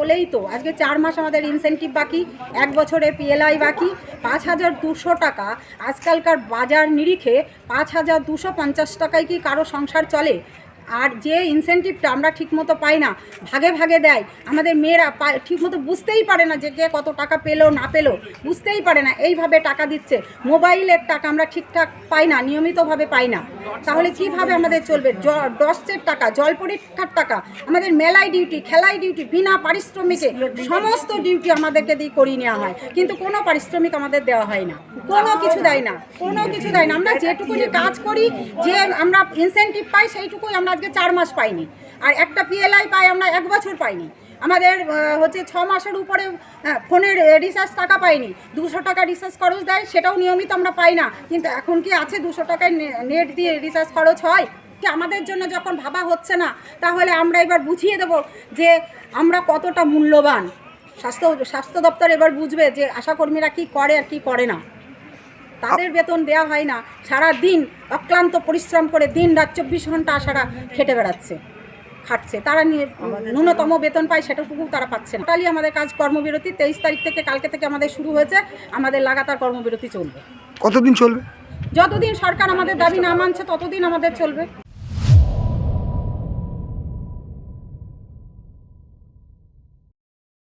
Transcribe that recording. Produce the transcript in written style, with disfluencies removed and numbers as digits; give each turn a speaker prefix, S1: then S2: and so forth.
S1: বলেই তো আজকে 4 মাস আমাদের ইনসেন্টিভ বাকি, 1 বছরের পিএলআই বাকি। 5,200 টাকা আজকালকার বাজার নিরিখে 5,250 টাকায় কি কারো সংসার চলে? আর যে ইনসেন্টিভটা আমরা ঠিকমতো পাই না, ভাগে ভাগে দেয়, আমাদের মেয়েরা ঠিকমতো বুঝতেই পারে না যে কে কত টাকা পেলো না পেলো, বুঝতেই পারে না। এইভাবে টাকা দিচ্ছে, মোবাইলের টাকা আমরা ঠিকঠাক পাই না, নিয়মিতভাবে পাই না। তাহলে কিভাবে আমাদের চলবে? ডসের টাকা, জল পরীক্ষার টাকা, আমাদের মেলায় ডিউটি, খেলায় ডিউটি, বিনা পারিশ্রমিকে সমস্ত ডিউটি আমাদেরকে দিয়ে করিয়ে নেওয়া হয়, কিন্তু কোনো পারিশ্রমিক আমাদের দেওয়া হয় না, কোনো কিছু দেয় না, কোনো কিছু দেয় না। আমরা যেটুকুনি কাজ করি, যে আমরা ইনসেন্টিভ পাই, সেইটুকুই আমরা আজকে 4 মাস পাইনি। আর একটা পিএলআই পাই আমরা 1 বছর পাইনি। আমাদের 6 মাসের উপরে ফোনের রিচার্জ টাকা পাইনি। 200 টাকা রিচার্জ খরচ দেয়, সেটাও নিয়মিত আমরা পাই না। কিন্তু এখন কি আছে 200 টাকায় নেট দিয়ে রিচার্জ খরচ হয়? কি আমাদের জন্য যখন ভাবা হচ্ছে না, তাহলে আমরা এবার বুঝিয়ে দেব যে আমরা কতটা মূল্যবান। স্বাস্থ্য দপ্তর এবার বুঝবে যে আশাকর্মীরা কি করে আর কি করে না। তাদের বেতন দেওয়া হয় না, সারা দিন অক্লান্ত পরিশ্রম করে দিন রাত 24 ঘন্টা সারা খেটে বেড়াচ্ছে, খাটছে। তারা ন্যূনতম বেতন পায়, সেটাটুকু তারা পাচ্ছে না। টোটালি আমাদের কাজ কর্মবিরতি 23 তারিখ থেকে, কালকে থেকে আমাদের শুরু হয়েছে। আমাদের লাগাতার কর্মবিরতি চলবে।
S2: কতদিন চলবে?
S1: যতদিন সরকার আমাদের দাবি না মানছে ততদিন আমাদের চলবে।